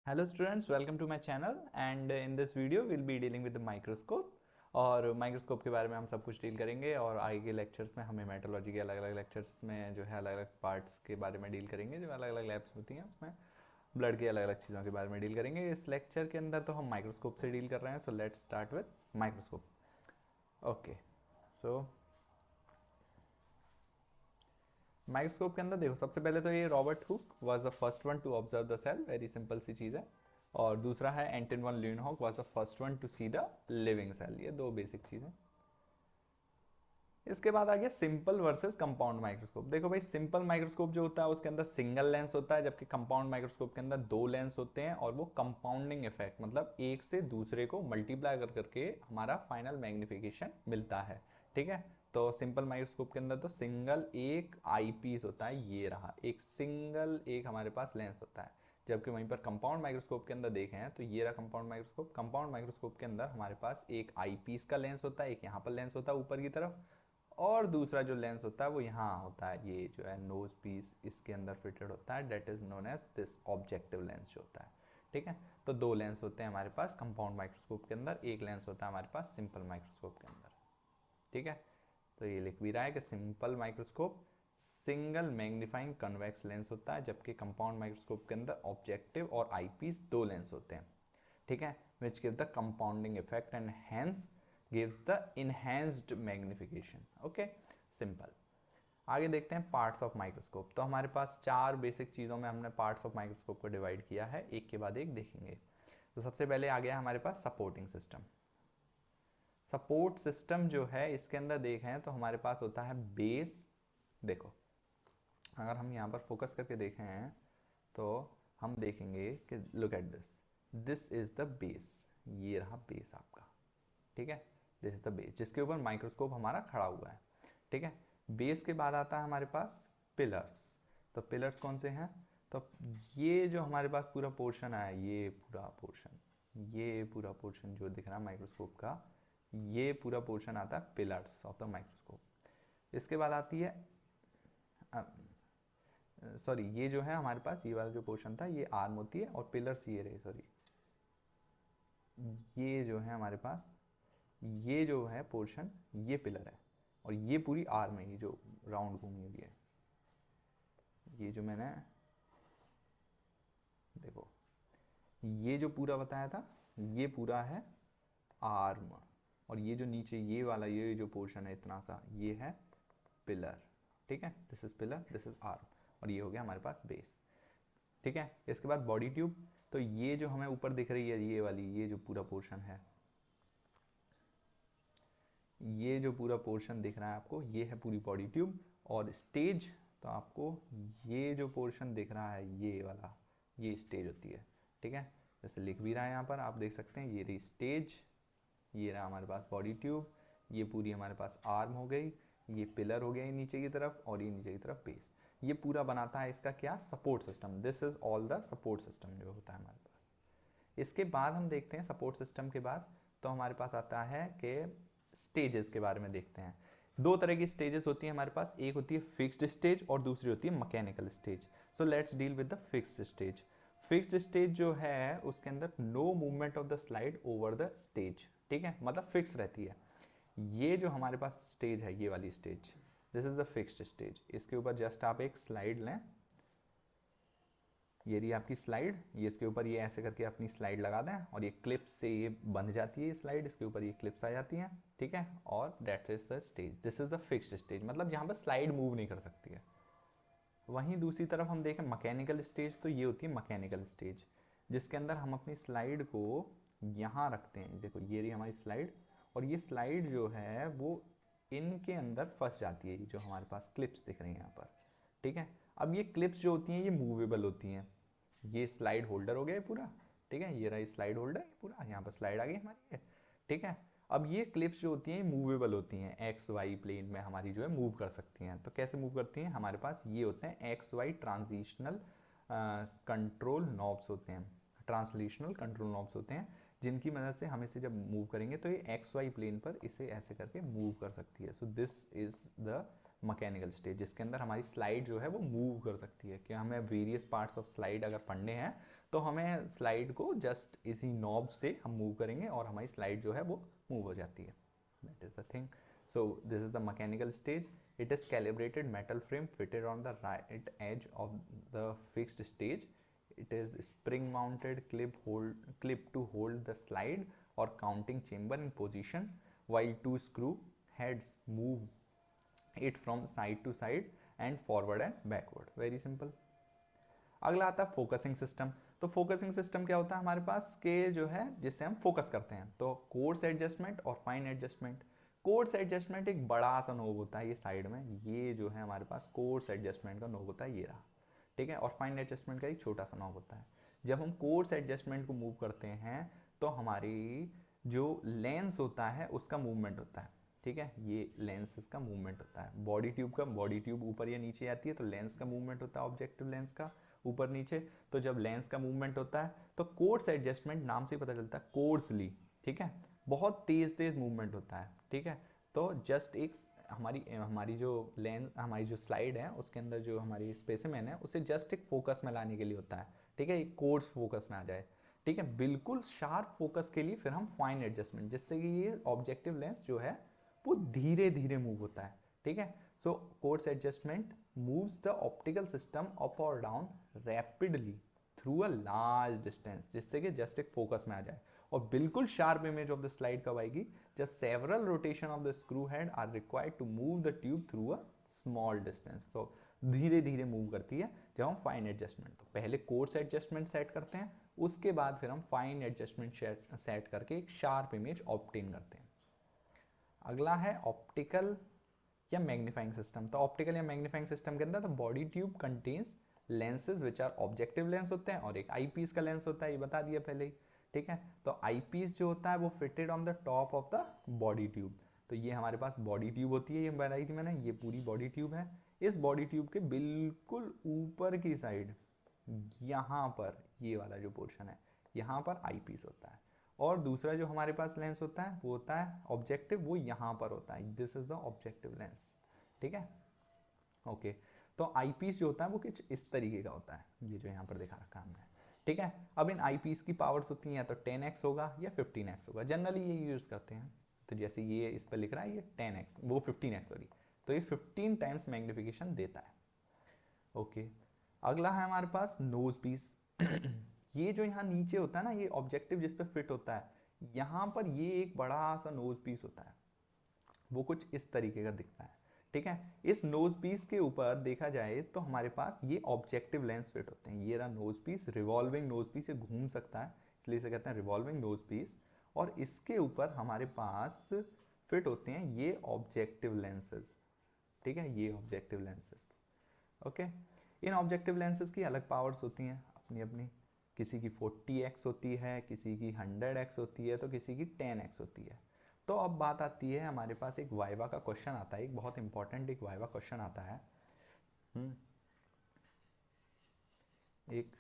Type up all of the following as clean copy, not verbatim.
Hello students, welcome to my channel and in this video we'll be dealing with the microscope और microscope के बारे में हम सब कुछ डील करेंगे और आगे के लेक्चर्स में हमें मेट्रोलॉजी के अलग अलग लेक्चर्स में जो है अलग अलग पार्ट्स के बारे में डील करेंगे जो अलग अलग लैब्स होती हैं उसमें ब्लड की अलग अलग चीज़ों के बारे में डील करेंगे। इस लेक्चर के अंदर तो हम माइक्रोस्कोप से डील कर रहे हैं, so let's start with microscope. Okay, so microscope के अंदर देखो, सबसे पहले तो ये Robert Hooke was the first one to observe the cell, very simple सी चीज़ है। और दूसरा है Anton van Leeuwenhoek was the first one to see the living cell. ये दो बेसिक चीज़ें। इसके बाद आ गया सिंपल वर्सेस कंपाउंड माइक्रोस्कोप। देखो भाई, सिंपल माइक्रोस्कोप जो होता है उसके अंदर सिंगल लेंस होता है, जबकि कंपाउंड माइक्रोस्कोप के अंदर दो लेंस होते हैं और वो कंपाउंडिंग इफेक्ट मतलब एक से दूसरे को मल्टीप्लाई कर करके हमारा फाइनल मैग्निफिकेशन मिलता है। ठीक है, तो सिंपल माइक्रोस्कोप के अंदर तो सिंगल एक आई पीस होता है, ये रहा एक सिंगल एक हमारे पास लेंस होता है। जबकि वहीं पर कंपाउंड माइक्रोस्कोप के अंदर देखें हैं तो ये रहा कंपाउंड माइक्रोस्कोप। कंपाउंड माइक्रोस्कोप के अंदर हमारे पास एक आई पीस का लेंस होता है, एक यहाँ पर लेंस होता है ऊपर की तरफ, और दूसरा जो लेंस होता है वो यहाँ होता है, ये जो है नोज पीस इसके अंदर फिटेड होता है, that is known as this objective lens जो होता है। ठीक है, तो दो लेंस होते हैं हमारे पास कंपाउंड माइक्रोस्कोप के अंदर, एक लेंस होता है हमारे पास सिंपल माइक्रोस्कोप के अंदर। ठीक है, तो ये लिख भी रहा है कि simple microscope single magnifying convex lens होता है, जबकि कंपाउंड माइक्रोस्कोप के अंदर ऑब्जेक्टिव और आईपीस दो लेंस होते हैं। ठीक है, which give the compounding effect and hence gives the enhanced magnification. Okay, simple. आगे देखते हैं पार्ट्स ऑफ माइक्रोस्कोप। तो हमारे पास चार बेसिक चीज़ों में हमने पार्ट्स ऑफ माइक्रोस्कोप को डिवाइड किया है, एक के बाद एक देखेंगे। तो सबसे पहले आ गया हमारे पास सपोर्टिंग सिस्टम। सपोर्ट सिस्टम जो है इसके अंदर देखें तो हमारे पास होता है बेस। देखो, अगर हम यहाँ पर फोकस करके देखें तो हम देखेंगे कि look at this, this is the base. ये रहा बेस आपका। ठीक है, दिस इज द बेस जिसके ऊपर माइक्रोस्कोप हमारा खड़ा हुआ है। ठीक है, बेस के बाद आता है हमारे पास पिलर्स। तो पिलर्स कौन से हैं? तो ये जो हमारे पास पूरा पोर्शन है, ये पूरा पोर्शन, ये पूरा पोर्शन जो दिख रहा है माइक्रोस्कोप का, ये पूरा पोर्शन आता है पिलर्स ऑफ द माइक्रोस्कोप। इसके बाद आती है सॉरी, ये जो है हमारे पास ये वाला जो पोर्शन था ये आर्म होती है, और पिलर्स ये रहे, सॉरी ये जो है हमारे पास, ये जो है पोर्शन ये पिलर है, और ये पूरी आर्म है, ये जो राउंड घूमी हुई है, ये जो मैंने देखो ये जो पूरा बताया था ये पूरा है आर्म, और ये जो नीचे ये वाला ये जो पोर्शन है इतना सा ये है पिलर। ठीक है, this is pillar, this is arm, और ये हो गया हमारे पास बेस। ठीक है, इसके बाद बॉडी ट्यूब। तो ये जो हमें ऊपर दिख रही है ये वाली, ये जो पूरा पोर्शन है, ये जो पूरा पोर्शन दिख रहा है आपको, ये है पूरी बॉडी ट्यूब। और स्टेज, तो आपको ये जो पोर्शन दिख रहा है ये वाला, ये स्टेज होती है। ठीक है, जैसे लिख भी रहा है यहाँ पर आप देख सकते हैं, ये रही स्टेज, ये रहा हमारे पास बॉडी ट्यूब, ये पूरी हमारे पास आर्म हो गई, ये पिलर हो गया ये नीचे की तरफ, और ये नीचे की तरफ बेस। ये पूरा बनाता है इसका क्या, support system. This is all the support system जो होता है हमारे पास। इसके बाद हम देखते हैं सपोर्ट सिस्टम के बाद, तो हमारे पास आता है कि स्टेजेस के बारे में देखते हैं। दो तरह की स्टेजेस होती हैं हमारे पास, एक होती है फिक्स्ड स्टेज और दूसरी होती है mechanical stage. So let's deal with the fixed stage. Fixed stage जो है उसके अंदर no movement of the slide over the stage. ठीक है, मतलब फिक्स रहती है। ये जो हमारे पास स्टेज है, ये वाली stage, this is the fixed stage. इसके ऊपर जस्ट आप एक स्लाइड लें, ये रही आपकी स्लाइड, ये इसके ऊपर ये ऐसे करके अपनी स्लाइड लगा दें, और ये क्लिप्स से ये बंध जाती है स्लाइड, इसके ऊपर ये क्लिप्स आ जाती हैं। ठीक है, और that is the stage, this is the fixed stage, मतलब यहाँ पर स्लाइड मूव नहीं कर सकती है। वहीं दूसरी तरफ हम देखें मैकेनिकल स्टेज, तो ये होती है मैकेनिकल स्टेज जिसके अंदर हम अपनी स्लाइड को यहाँ रखते हैं। देखो ये रही हमारी स्लाइड, और ये स्लाइड जो है वो इनके अंदर फंस जाती है, ये जो हमारे पास क्लिप्स दिख रही हैं यहाँ पर। ठीक है, अब ये क्लिप्स जो होती हैं ये मूवेबल होती हैं। ये स्लाइड होल्डर हो गया पूरा। ठीक है, ये रहा स्लाइड होल्डर पूरा, यहाँ पर स्लाइड आ गई हमारी ये। ठीक है, अब ये क्लिप्स जो होती हैं मूवेबल होती हैं, एक्स वाई प्लेन में हमारी जो है मूव कर सकती हैं। तो कैसे मूव करती हैं, हमारे पास ये होते हैं X Y transitional control knobs होते हैं, ट्रांसलेशनल कंट्रोल नॉब्स होते हैं, जिनकी मदद से हम इसे जब मूव करेंगे तो ये एक्स वाई प्लेन पर इसे ऐसे करके मूव कर सकती है। So this is the mechanical stage, जिसके अंदर हमारी स्लाइड जो है वो मूव कर सकती है, कि हमें वेरियस पार्ट्स ऑफ स्लाइड अगर पढ़ने हैं तो हमें स्लाइड को जस्ट इसी नॉब से हम मूव करेंगे और हमारी स्लाइड जो है वो मूव हो जाती है. That is the thing. So this is the mechanical stage. It is calibrated metal frame fitted on the right edge of the fixed stage. It is spring mounted clip to hold the slide or counting chamber in position, while two screw heads move it from side to side and forward and backward. Very simple. अगला आता है focusing system. तो focusing system क्या होता है हमारे पास के जो है जिससे हम फोकस करते हैं. तो कोर्स एडजस्टमेंट और फाइन एडजस्टमेंट. कोर्स एडजस्टमेंट एक बड़ा सा नोब होता है ये साइड में, ये जो है हमारे पास कोर्स एडजस्टमेंट का नोब होता है, ये रहा. ठीक है. और फाइन एडजस्टमेंट का एक छोटा सा नोब होता है. जब हम कोर्स एडजस्टमेंट को मूव करते हैं तो हमारी जो लेंस होता है उसका मूवमेंट होता है. ठीक है. ये लेंस का मूवमेंट होता है. बॉडी ट्यूब ऊपर या नीचे आती है तो लेंस का मूवमेंट होता है, ऑब्जेक्टिव लेंस का ऊपर नीचे. तो जब लेंस का मूवमेंट होता है तो कोर्स एडजस्टमेंट नाम से पता चलता है, कोर्सली. ठीक है. बहुत तेज मूवमेंट होता है. ठीक है. तो जस्ट एक हमारी जो लेंस हमारी जो स्लाइड है उसके अंदर जो हमारी स्पेसिमेन है उसे जस्ट एक फोकस में लाने के लिए होता है. ठीक है. एक कोर्स फोकस में आ जाए. ठीक है. बिल्कुल शार्प फोकस के लिए फिर हम फाइन एडजस्टमेंट, जिससे कि ये ऑब्जेक्टिव लेंस जो है वो धीरे धीरे मूव होता है. ठीक है. So coarse adjustment moves the optical system up और down rapidly through a large distance, जिससे कि जस्ट एक फोकस में आ जाए. और बिल्कुल sharp image of the slide कब आएगी, जब several rotation of the screw head are required to move the tube through a small distance. तो धीरे धीरे मूव करती है जब हम फाइन एडजस्टमेंट. तो पहले कोर्स एडजस्टमेंट सेट करते हैं, उसके बाद फिर हम फाइन एडजस्टमेंट सेट करके एक शार्प इमेज ऑब्टेन करते हैं. अगला है ऑप्टिकल या मैग्नीफाइंग सिस्टम. तो ऑप्टिकल या मैग्नीफाइंग सिस्टम के अंदर the body tube contains lenses which are objective lens होते हैं और एक आई पीस का लेंस होता है, ये बता दिया पहले ही. ठीक है. तो आई पीस जो होता है वो fitted on the top of the body tube. तो ये हमारे पास बॉडी ट्यूब होती है, ये बताई थी मैंने, ये पूरी बॉडी ट्यूब है. इस बॉडी ट्यूब के बिल्कुल ऊपर की साइड यहाँ पर ये वाला जो पोर्शन है यहाँ पर आई पीस होता है. और दूसरा जो हमारे पास लेंस होता है वो होता है ऑब्जेक्टिव, वो यहाँ पर होता है. This is the objective lens. ठीक है. ओके. तो आई पीस जो होता है वो कुछ इस तरीके का होता है, ये जो यहाँ पर दिखा रखा हमने. ठीक है. अब इन आई पीस की पावर्स होती हैं, या तो 10x होगा या 15x होगा. जनरली ये यूज करते हैं. तो जैसे ये इस पर लिख रहा है ये 10x, वो 15x सॉरी, तो ये 15 टाइम्स मैग्निफिकेशन देता है. ओके. अगला है हमारे पास नोज पीस. ये जो यहाँ नीचे होता है ना, ये ऑब्जेक्टिव जिस पे फिट होता है, यहाँ पर ये एक बड़ा सा नोज पीस होता है, वो कुछ इस तरीके का दिखता है. ठीक है. इस नोज पीस के ऊपर देखा जाए तो हमारे पास ये ऑब्जेक्टिव लेंस फिट होते हैं. ये रहा nose piece, revolving nose piece, ये घूम सकता है इसलिए इसे कहते हैं रिवॉल्विंग नोज पीस. और इसके ऊपर हमारे पास फिट होते हैं ये ऑब्जेक्टिव लेंसेज. ठीक है. ये ऑब्जेक्टिव लेंसेज. ओके. इन ऑब्जेक्टिव लेंसेज की अलग पावर्स होती हैं अपनी अपनी. किसी की 40x होती है, किसी की 100x होती है, तो किसी की 10x होती है. तो अब बात आती है, हमारे पास एक वाइवा का क्वेश्चन आता है, एक बहुत इंपॉर्टेंट एक वाइवा क्वेश्चन आता है. एक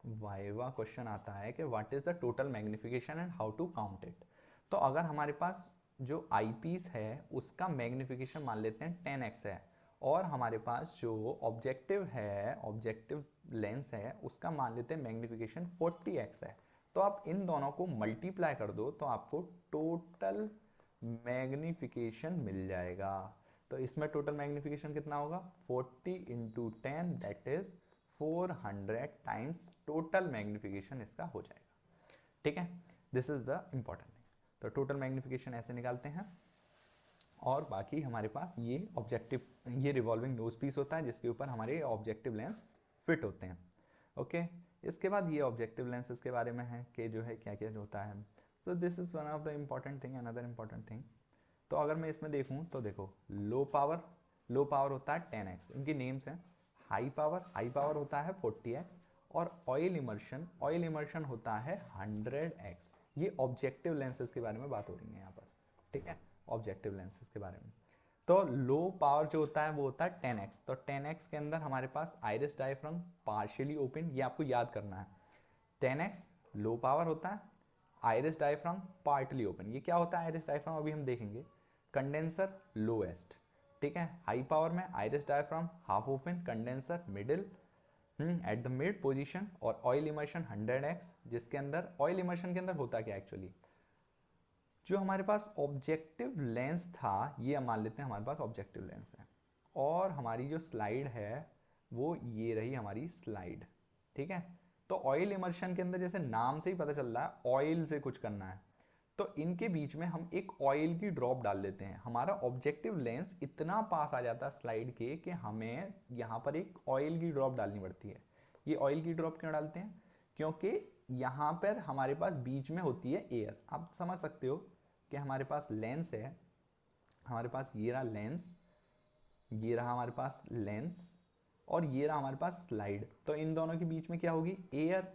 वाइवा क्वेश्चन आता है कि what is the total magnification and how to count it. तो अगर हमारे पास जो आई पीस है उसका मैग्निफिकेशन मान लेते हैं 10x है, और हमारे पास जो ऑब्जेक्टिव है, ऑब्जेक्टिव लेंस है, उसका मान लेते हैं मैग्निफिकेशन 40x है. तो आप इन दोनों को मल्टीप्लाई कर दो तो आपको टोटल मैग्निफिकेशन मिल जाएगा. तो इसमें टोटल मैग्निफिकेशन कितना होगा, 40 into 10 that is 400 times total magnification इसका हो जाएगा. ठीक है. This is the important thing. तो टोटल मैग्निफिकेशन ऐसे निकालते हैं. और बाकी हमारे पास ये ऑब्जेक्टिव, ये रिवॉल्विंग नोज पीस होता है जिसके ऊपर हमारे ऑब्जेक्टिव लेंस फिट होते हैं. ओके. इसके बाद ये ऑब्जेक्टिव लेंसेज के बारे में है कि जो है क्या क्या होता है. तो this is one of the important thing, another important thing. तो अगर मैं इसमें देखूँ तो देखो, लो पावर होता है 10x, इनकी नेम्स हैं. हाई पावर होता है 40x, और ऑयल इमर्शन होता है 100x. ये ऑब्जेक्टिव लेंसेज के बारे में बात हो रही है यहाँ पर. ठीक है. ऑब्जेक्टिव लेंसेज के बारे में. तो लो पावर जो होता है वो होता है 10x. तो 10x के अंदर हमारे पास आइरिस डायफ्राम पार्शियली ओपन, ये आपको याद करना है. 10x लो पावर होता है, आइरिस डायफ्राम पार्टली ओपन. ये क्या होता है आइरिस डायफ्राम, अभी हम देखेंगे. कंडेंसर लोएस्ट, ठीक है। हाई पावर में iris diaphragm, half open, condenser, middle at the mid position, और ऑयल इमर्शन 100x, जिसके अंदर ऑयल इमर्शन के अंदर होता क्या एक्चुअली, जो हमारे पास ऑब्जेक्टिव लेंस था, ये मान लेते हैं हमारे पास ऑब्जेक्टिव लेंस है, और हमारी जो स्लाइड है वो ये रही हमारी स्लाइड, ठीक है। तो ऑयल इमर्शन के अंदर जैसे नाम से ही पता चल रहा है ऑयल से कुछ करना है, तो इनके बीच में हम एक ऑयल की ड्रॉप डाल देते हैं। हमारा ऑब्जेक्टिव लेंस इतना पास आ जाता है स्लाइड के कि हमें यहाँ पर एक ऑयल की ड्रॉप डालनी पड़ती है। ये ऑयल की ड्रॉप क्यों डालते हैं, क्योंकि यहाँ पर हमारे पास बीच में होती है एयर। आप समझ सकते हो कि हमारे पास लेंस है, हमारे पास ये रहा लेंस, ये रहा हमारे पास लेंस, और ये रहा हमारे पास स्लाइड। तो इन दोनों के बीच में क्या होगी, एयर।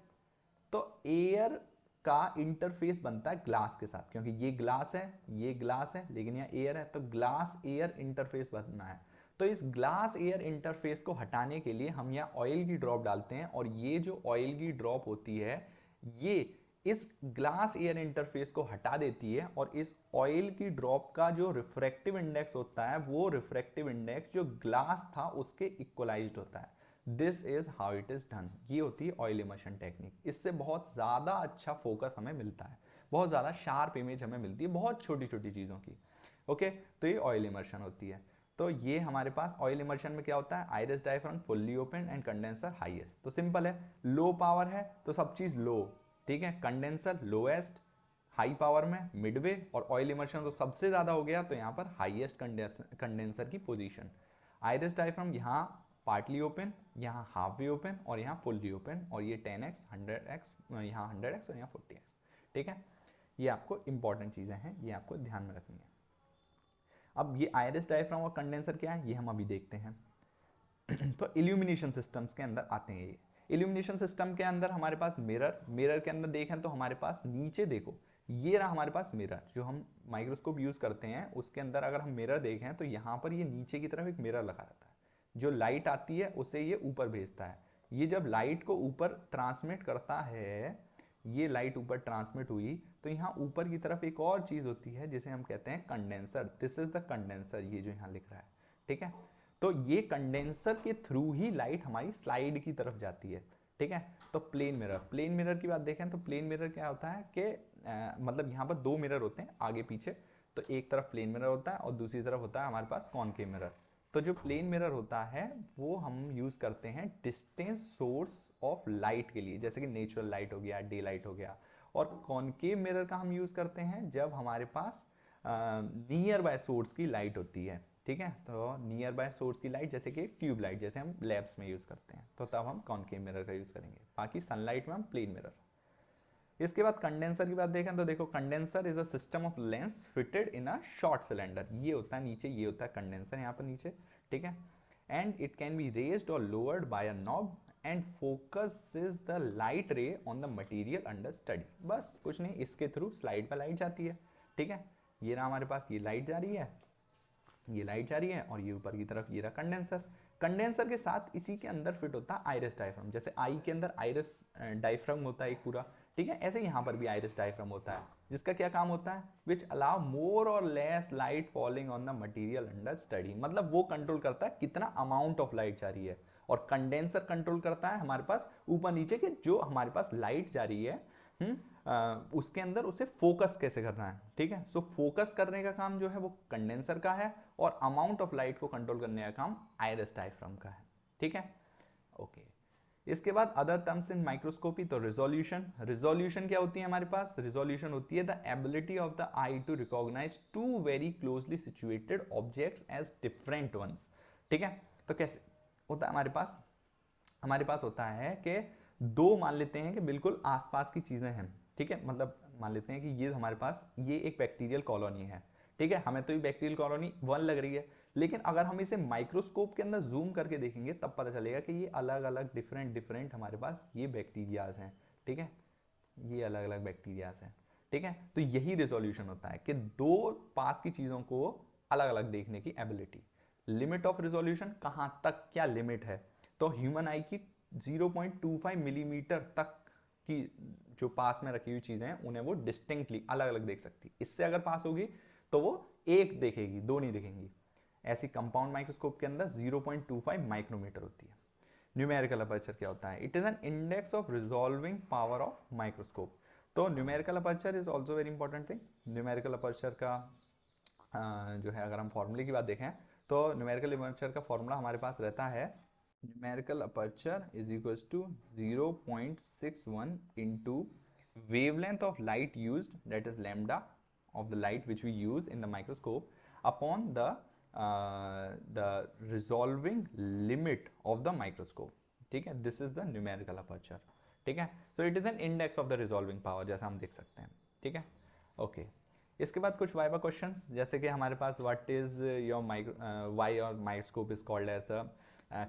तो एयर का इंटरफेस बनता है ग्लास के साथ, क्योंकि ये ग्लास है, ये ग्लास है, लेकिन यहाँ एयर है, तो ग्लास एयर इंटरफेस बनना है। तो इस ग्लास एयर इंटरफेस को हटाने के लिए हम यहाँ ऑयल की ड्रॉप डालते हैं, और ये जो ऑयल की ड्रॉप होती है ये इस ग्लास एयर इंटरफेस को हटा देती है, और इस ऑयल की ड्रॉप का जो रिफ्रैक्टिव इंडेक्स होता है वो रिफ्रैक्टिव इंडेक्स जो ग्लास था उसके इक्वलाइज्ड होता है। This is how it is done. ये होती है ऑयल इमर्शन टेक्निक। इससे बहुत ज़्यादा अच्छा फोकस हमें मिलता है, बहुत ज़्यादा शार्प इमेज हमें मिलती है बहुत छोटी छोटी चीज़ों की। ओके, तो ये ऑयल इमर्शन होती है। तो ये हमारे पास ऑयल इमर्शन में क्या होता है, iris diaphragm fully open and condenser highest. तो सिंपल है, लो पावर है तो सब चीज़ लो, ठीक है। कंडेंसर लोएस्ट, हाई पावर में मिडवे, और ऑयल इमर्शन तो सबसे ज़्यादा हो गया तो यहाँ पर हाईएस्ट कंडेंसर की पोजीशन। आइरिस डायफ्राम यहाँ पार्टली ओपन, यहाँ हाफ वे ओपन, और यहाँ फुल्ली ओपन, और ये 10x 100x, यहाँ 100x और यहाँ 40x, ठीक है। ये आपको इंपॉर्टेंट चीज़ें हैं, ये आपको ध्यान में रखनी है। अब ये आइरिस डायफ्राम और कंडेंसर क्या है ये हम अभी देखते हैं। तो इल्यूमिनेशन सिस्टम्स के अंदर आते हैं ये। इल्यूमिनेशन सिस्टम के अंदर हमारे पास मिरर के अंदर देखें तो हमारे पास नीचे देखो, ये रहा हमारे पास मिरर, जो हम माइक्रोस्कोप यूज करते हैं उसके अंदर अगर हम मिरर देखें तो यहाँ पर ये नीचे की तरफ एक मिरर लगा रहता है, जो लाइट आती है उसे ये ऊपर भेजता है। ये जब लाइट को ऊपर ट्रांसमिट करता है, ये लाइट ऊपर ट्रांसमिट हुई तो यहाँ ऊपर की तरफ एक और चीज होती है जिसे हम कहते हैं condenser. This is the condenser, ये जो यहाँ लिख रहा है, ठीक है। तो ये कंडेंसर के थ्रू ही लाइट हमारी स्लाइड की तरफ जाती है, ठीक है। तो प्लेन मिरर की बात देखें तो प्लेन मिरर क्या होता है कि मतलब यहाँ पर दो मिरर होते हैं आगे पीछे, तो एक तरफ प्लेन मिरर होता है और दूसरी तरफ होता है हमारे पास कॉनकेव मिरर। तो जो प्लेन मिरर होता है वो हम यूज करते हैं डिस्टेंस सोर्स ऑफ लाइट के लिए, जैसे कि नेचुरल लाइट हो गया, डे लाइट हो गया। और कॉनकेव मिरर का हम यूज करते हैं जब हमारे पास नियर बाय सोर्स की लाइट होती है, ठीक है। तो नियर बाय सोर्स की लाइट जैसे कि ट्यूब लाइट, जैसे हम लैब्स में यूज करते हैं, तो तब हम कॉनकेव मिरर का यूज करेंगे। बाकी सनलाइट में हम प्लेन मिरर। इसके बाद कंडेंसर की बात देखें तो देखो, condenser is a system of lens fitted in a short cylinder. ये होता है नीचे, ये होता है कंडेंसर यहाँ पर नीचे, ठीक है। And it can be raised और lowered by a knob and focuses the light ray on the material under study. बस कुछ नहीं, इसके थ्रू स्लाइड पर लाइट जाती है, ठीक है। ये रहा हमारे पास, ये लाइट जा रही है, ये लाइट जा रही है, और ये ऊपर की तरफ ये रहा कंडेंसर। कंडेंसर के साथ इसी के अंदर फिट होता है आइरिस डायफ्राम। जैसे आई के अंदर आइरिस डायफ्राम होता है एक पूरा, ठीक है, ऐसे यहाँ पर भी आइरिस डायफ्राम होता है, जिसका क्या काम होता है, विच अलाउ मोर और less light falling on the material under study. मतलब वो कंट्रोल करता है कितना अमाउंट ऑफ लाइट जा रही है, और कंडेंसर कंट्रोल करता है हमारे पास ऊपर नीचे के जो हमारे पास लाइट जा रही है उसके अंदर उसे फोकस कैसे करना है, ठीक है। सो फोकस करने का काम जो है वो कंडेंसर का है, और अमाउंट ऑफ लाइट को कंट्रोल करने का काम आइरिस डायफ्राम का है, ठीक है। ओके, इसके बाद अदर टर्म्स इन माइक्रोस्कोपी, तो रिजोल्यूशन क्या होती है हमारे पास, रिजोल्यूशन होती है the ability of the eye to recognise to very closely situated objects as different ones, ठीक है। तो कैसे होता है हमारे पास होता है कि दो मान लेते हैं कि बिल्कुल आसपास की चीजें हैं, ठीक है। मतलब मान लेते हैं कि ये हमारे पास ये एक बैक्टीरियल कॉलोनी है, ठीक है। हमें तो ये बैक्टीरियल कॉलोनी 1 लग रही है, लेकिन अगर हम इसे माइक्रोस्कोप के अंदर जूम करके देखेंगे तब पता चलेगा कि ये अलग अलग डिफरेंट हमारे पास ये बैक्टीरियाज हैं, ठीक है। ये अलग अलग बैक्टीरियाज हैं, ठीक है। तो यही रिजोल्यूशन होता है कि दो पास की चीजों को अलग अलग देखने की एबिलिटी। लिमिट ऑफ रिजोल्यूशन, कहां तक क्या लिमिट है, तो ह्यूमन आई की 0.25 मिलीमीटर तक की जो पास में रखी हुई चीजें हैं उन्हें वो डिस्टिंक्टली अलग अलग देख सकती। इससे अगर पास होगी तो वो एक देखेगी, दो नहीं देखेंगी। ऐसी कंपाउंड माइक्रोस्कोप के अंदर 0.25 माइक्रोमीटर होती है। न्यूमेरिकल अपर्चर क्या होता है? It is an index of resolving power of microscope. तो numerical aperture is also very important thing. Numerical aperture का जो है, अगर हम फॉर्मूले की बात देखें तो न्यूमेरिकल अपर्चर का फॉर्मूला हमारे पास रहता है, numerical aperture is equals to 0.61 into wavelength of light used, that is lambda of the light which we use in the microscope, upon the resolving limit of the microscope। ठीक है, this is the numerical aperture। ठीक है, so it is an index of the resolving power, जैसा हम देख सकते हैं। ठीक है, ओके। इसके बाद कुछ वाइवा क्वेश्चंस, जैसे कि हमारे पास what is your why your microscope is called as the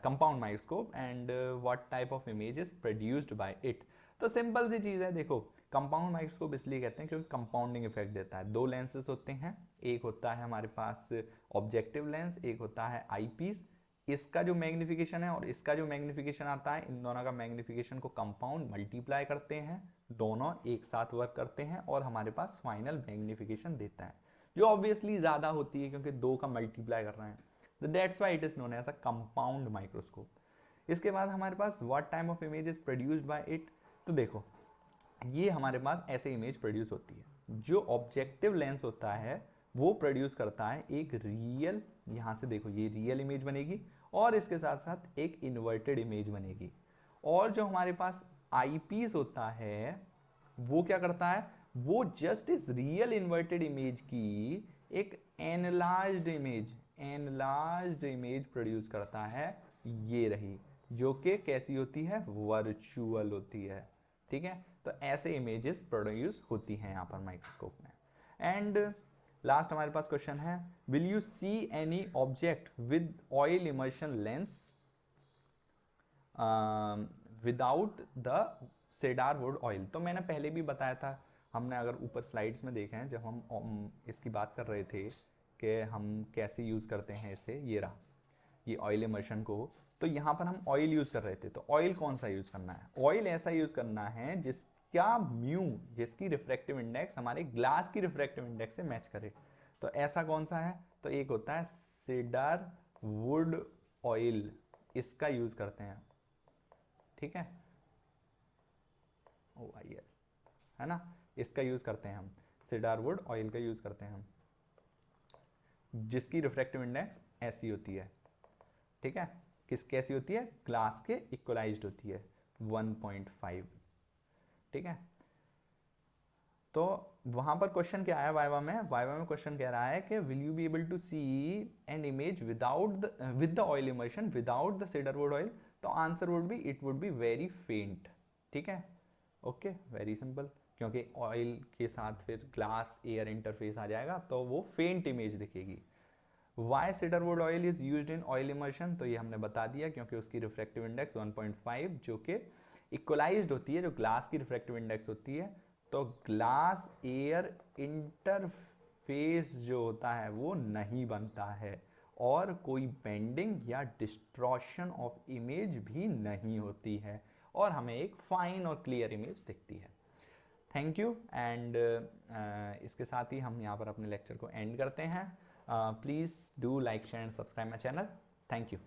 compound microscope and what type of image is produced by it. तो सिंपल सी चीज़ है, देखो कंपाउंड माइक्रोस्कोप इसलिए कहते हैं क्योंकि कंपाउंडिंग इफेक्ट देता है। दो लेंसेज होते हैं, एक होता है हमारे पास ऑब्जेक्टिव लेंस, एक होता है आईपीस। इसका जो मैग्निफिकेशन है और इसका जो मैग्निफिकेशन आता है, इन दोनों का मैग्निफिकेशन को कंपाउंड मल्टीप्लाई करते हैं, दोनों एक साथ वर्क करते हैं और हमारे पास फाइनल मैग्निफिकेशन देता है, जो ऑब्वियसली ज़्यादा होती है क्योंकि दो का मल्टीप्लाई कर रहे हैं। तो that's why it is known as a compound microscope. इसके बाद हमारे पास what type of image is produced by it. तो देखो ये हमारे पास ऐसे इमेज प्रोड्यूस होती है, जो ऑब्जेक्टिव लेंस होता है वो प्रोड्यूस करता है एक रियल, यहाँ से देखो ये रियल इमेज बनेगी और इसके साथ साथ एक इन्वर्टेड इमेज बनेगी। और जो हमारे पास आईपीस होता है वो क्या करता है, वो जस्ट इस रियल इन्वर्टेड इमेज की एक एनलार्ज्ड इमेज प्रोड्यूस करता है, ये रही, जो कि कैसी होती है, वर्चुअल होती है। ठीक है, तो ऐसे इमेजेस प्रोड्यूस होती हैं यहाँ पर माइक्रोस्कोप में। एंड लास्ट हमारे पास क्वेश्चन है, will you see any object with oil immersion lens without the cedar would oil. तो मैंने पहले भी बताया था, हमने अगर ऊपर स्लाइड्स में देखें जब हम इसकी बात कर रहे थे कि हम कैसे यूज़ करते हैं इसे, ये रहा ये ऑयल इमर्शन को, तो यहाँ पर हम ऑयल यूज़ कर रहे थे। तो ऑयल कौन सा यूज़ करना है? ऑयल ऐसा यूज़ करना है जिसका म्यू, जिसकी रिफ्रैक्टिव इंडेक्स हमारे ग्लास की रिफ्रैक्टिव इंडेक्स से मैच करे। तो ऐसा कौन सा है? तो एक होता है सेडार वुड ऑयल, इसका यूज़ करते हैं। ठीक है, OIL है ना, इसका यूज़ करते हैं हम, सेडार वुड ऑयल का यूज़ करते हैं हम, जिसकी रिफ्रैक्टिव इंडेक्स ऐसी होती है। ठीक है, कैसी होती है? ग्लास के इक्वलाइज्ड होती है 1.5। ठीक है, तो वहां पर क्वेश्चन क्या है वाइवा में क्वेश्चन कह रहा है कि will you be able to see an image with the oil immersion without the cedar wood oil. तो answer would be, it would be very faint. ठीक है, ओके, वेरी सिंपल, क्योंकि ऑयल के साथ फिर ग्लास एयर इंटरफेस आ जाएगा तो वो फेंट इमेज दिखेगी। Why cedar wood oil is used in oil immersion, तो ये हमने बता दिया क्योंकि उसकी रिफ्रैक्टिव इंडेक्स 1.5 जो कि इक्वलाइज्ड होती है, जो ग्लास की रिफ्रैक्टिव इंडेक्स होती है। तो ग्लास एयर इंटरफेस जो होता है वो नहीं बनता है और कोई बेंडिंग या डिस्ट्रॉशन ऑफ इमेज भी नहीं होती है और हमें एक फाइन और क्लियर इमेज दिखती है। Thank you. एंड इसके साथ ही हम यहाँ पर अपने लेक्चर को एंड करते हैं। Please do like share and subscribe my channel. Thank you.